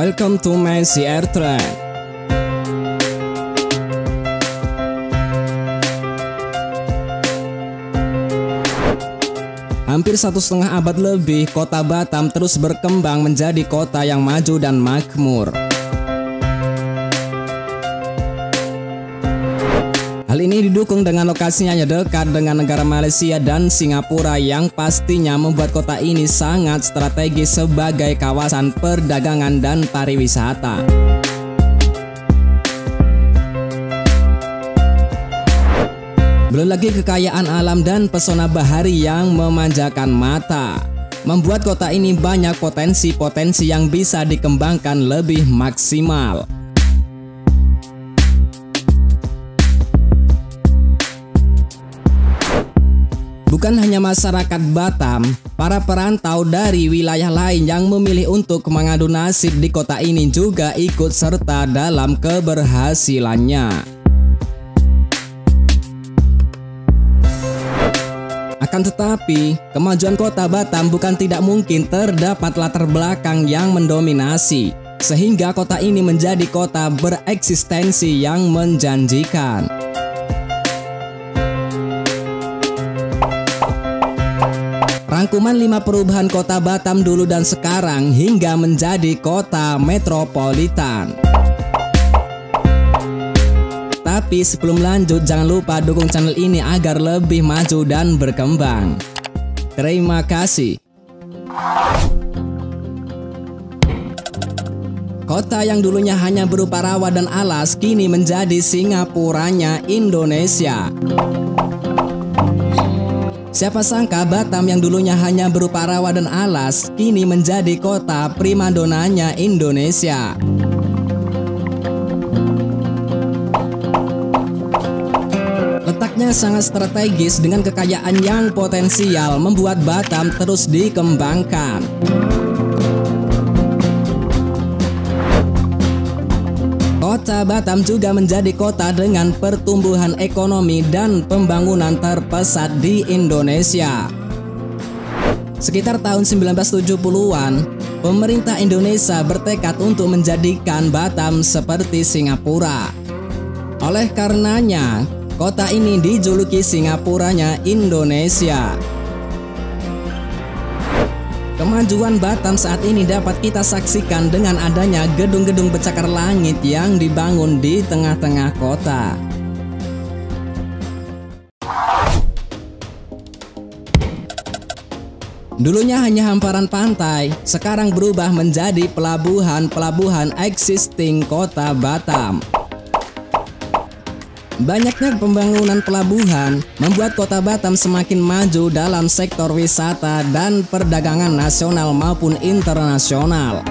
Welcome to Messi Air Train. Hampir 1,5 abad lebih, kota Batam terus berkembang menjadi kota yang maju dan makmur. Hal ini didukung dengan lokasinya yang dekat dengan negara Malaysia dan Singapura yang pastinya membuat kota ini sangat strategis sebagai kawasan perdagangan dan pariwisata. Belum lagi kekayaan alam dan pesona bahari yang memanjakan mata, membuat kota ini banyak potensi-potensi yang bisa dikembangkan lebih maksimal. Bukan hanya masyarakat Batam, para perantau dari wilayah lain yang memilih untuk mengadu nasib di kota ini juga ikut serta dalam keberhasilannya. Akan tetapi, kemajuan kota Batam bukan tidak mungkin terdapat latar belakang yang mendominasi, sehingga kota ini menjadi kota bereksistensi yang menjanjikan. Rangkuman 5 perubahan kota Batam dulu dan sekarang hingga menjadi kota metropolitan. Tapi sebelum lanjut, jangan lupa dukung channel ini agar lebih maju dan berkembang. Terima kasih. Kota yang dulunya hanya berupa rawa dan alas kini menjadi Singapuranya Indonesia. Siapa sangka Batam yang dulunya hanya berupa rawa dan alas kini menjadi kota primadonanya Indonesia. Letaknya sangat strategis dengan kekayaan yang potensial membuat Batam terus dikembangkan. Kota Batam juga menjadi kota dengan pertumbuhan ekonomi dan pembangunan terpesat di Indonesia. Sekitar tahun 1970-an, pemerintah Indonesia bertekad untuk menjadikan Batam seperti Singapura. Oleh karenanya, kota ini dijuluki Singapuranya Indonesia. Kemajuan Batam saat ini dapat kita saksikan dengan adanya gedung-gedung bercakar langit yang dibangun di tengah-tengah kota. Dulunya hanya hamparan pantai, sekarang berubah menjadi pelabuhan existing kota Batam. Banyaknya pembangunan pelabuhan membuat kota Batam semakin maju dalam sektor wisata dan perdagangan nasional maupun internasional.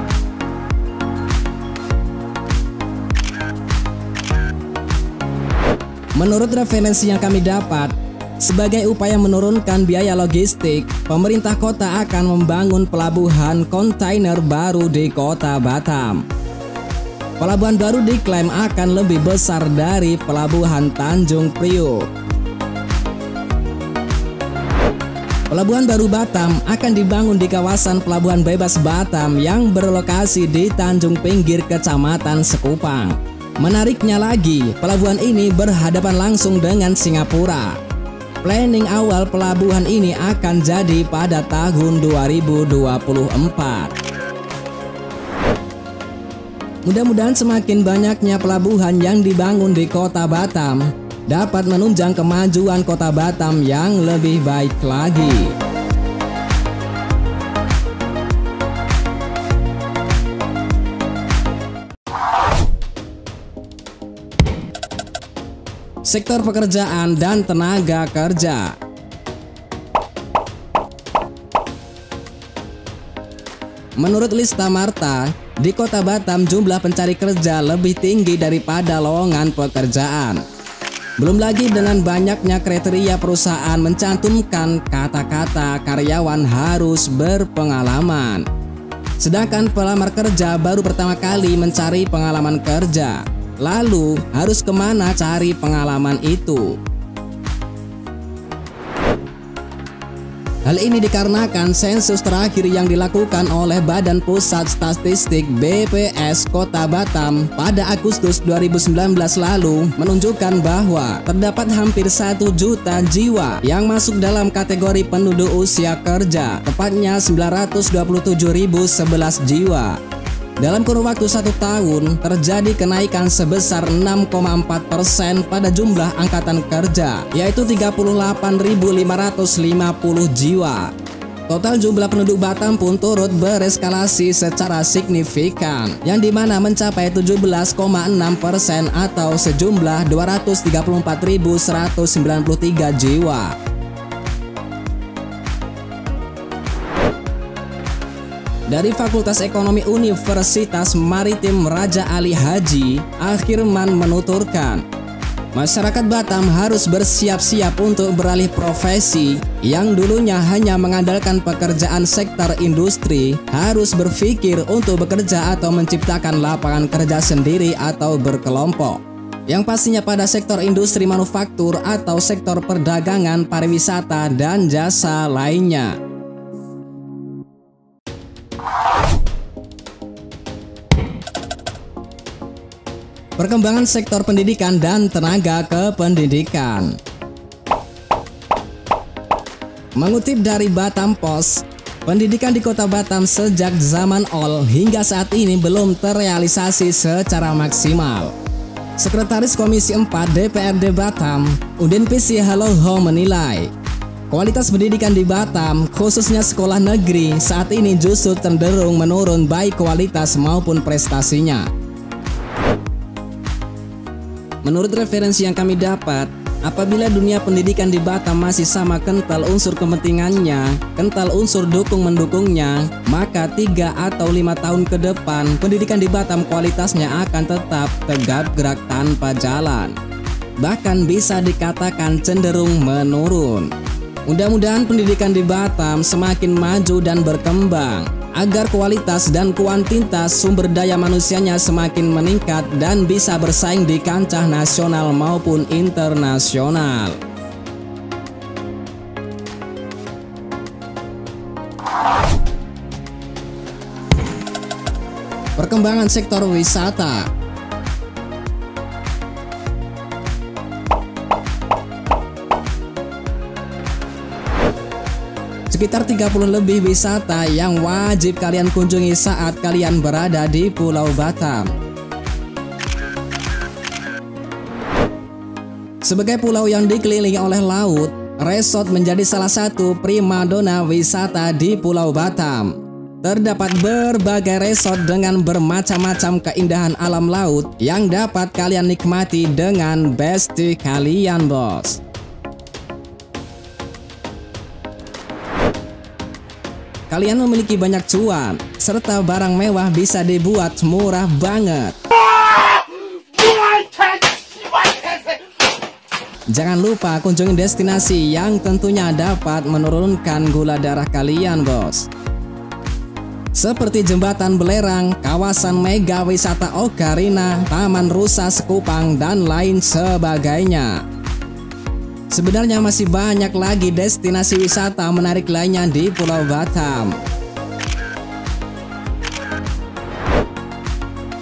Menurut referensi yang kami dapat, sebagai upaya menurunkan biaya logistik, pemerintah kota akan membangun pelabuhan kontainer baru di kota Batam. Pelabuhan baru diklaim akan lebih besar dari pelabuhan Tanjung Priok. Pelabuhan baru Batam akan dibangun di kawasan Pelabuhan Bebas Batam yang berlokasi di Tanjung Pinggir, Kecamatan Sekupang. Menariknya lagi, pelabuhan ini berhadapan langsung dengan Singapura. Planning awal pelabuhan ini akan jadi pada tahun 2024. Mudah-mudahan semakin banyaknya pelabuhan yang dibangun di kota Batam dapat menunjang kemajuan kota Batam yang lebih baik lagi. Sektor pekerjaan dan tenaga kerja. Menurut Lista Marta, di kota Batam jumlah pencari kerja lebih tinggi daripada lowongan pekerjaan. Belum lagi dengan banyaknya kriteria perusahaan mencantumkan kata-kata karyawan harus berpengalaman. Sedangkan pelamar kerja baru pertama kali mencari pengalaman kerja. Lalu harus kemana cari pengalaman itu? Hal ini dikarenakan sensus terakhir yang dilakukan oleh Badan Pusat Statistik BPS Kota Batam pada Agustus 2019 lalu menunjukkan bahwa terdapat hampir 1 juta jiwa yang masuk dalam kategori penduduk usia kerja, tepatnya 927.011 jiwa. Dalam kurun waktu 1 tahun, terjadi kenaikan sebesar 6,4% pada jumlah angkatan kerja, yaitu 38.550 jiwa. Total jumlah penduduk Batam pun turut bereskalasi secara signifikan, yang dimana mencapai 17,6% atau sejumlah 234.193 jiwa. Dari Fakultas Ekonomi Universitas Maritim Raja Ali Haji, Akhirman menuturkan, masyarakat Batam harus bersiap-siap untuk beralih profesi yang dulunya hanya mengandalkan pekerjaan sektor industri, harus berpikir untuk bekerja atau menciptakan lapangan kerja sendiri atau berkelompok. Yang pastinya pada sektor industri manufaktur atau sektor perdagangan, pariwisata, dan jasa lainnya. Perkembangan sektor pendidikan dan tenaga kependidikan. Mengutip dari Batam Post, pendidikan di Kota Batam sejak zaman ol hingga saat ini belum terrealisasi secara maksimal. Sekretaris Komisi 4 DPRD Batam, Udin Pisi Haloho menilai, kualitas pendidikan di Batam, khususnya sekolah negeri, saat ini justru cenderung menurun baik kualitas maupun prestasinya. Menurut referensi yang kami dapat, apabila dunia pendidikan di Batam masih sama kental unsur kepentingannya, kental unsur dukung-mendukungnya, maka 3 atau 5 tahun ke depan, pendidikan di Batam kualitasnya akan tetap tegap gerak tanpa jalan. Bahkan bisa dikatakan cenderung menurun. Mudah-mudahan pendidikan di Batam semakin maju dan berkembang, agar kualitas dan kuantitas sumber daya manusianya semakin meningkat dan bisa bersaing di kancah nasional maupun internasional. Perkembangan sektor wisata. Sekitar 30 lebih wisata yang wajib kalian kunjungi saat kalian berada di Pulau Batam. Sebagai pulau yang dikelilingi oleh laut, resort menjadi salah satu primadona wisata di Pulau Batam. Terdapat berbagai resort dengan bermacam-macam keindahan alam laut yang dapat kalian nikmati dengan bestie kalian, bos. Kalian memiliki banyak cuan, serta barang mewah bisa dibuat murah banget. Jangan lupa kunjungi destinasi yang tentunya dapat menurunkan gula darah kalian, bos. Seperti Jembatan Belerang, kawasan Mega Wisata Ocarina, Taman Rusa Sekupang, dan lain sebagainya. Sebenarnya masih banyak lagi destinasi wisata menarik lainnya di Pulau Batam.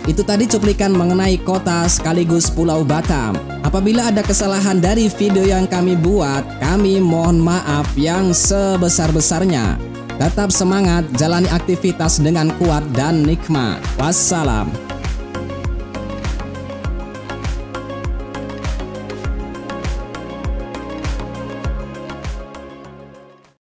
Itu tadi cuplikan mengenai kota sekaligus Pulau Batam. Apabila ada kesalahan dari video yang kami buat, kami mohon maaf yang sebesar-besarnya. Tetap semangat, jalani aktivitas dengan kuat dan nikmat. Wassalam.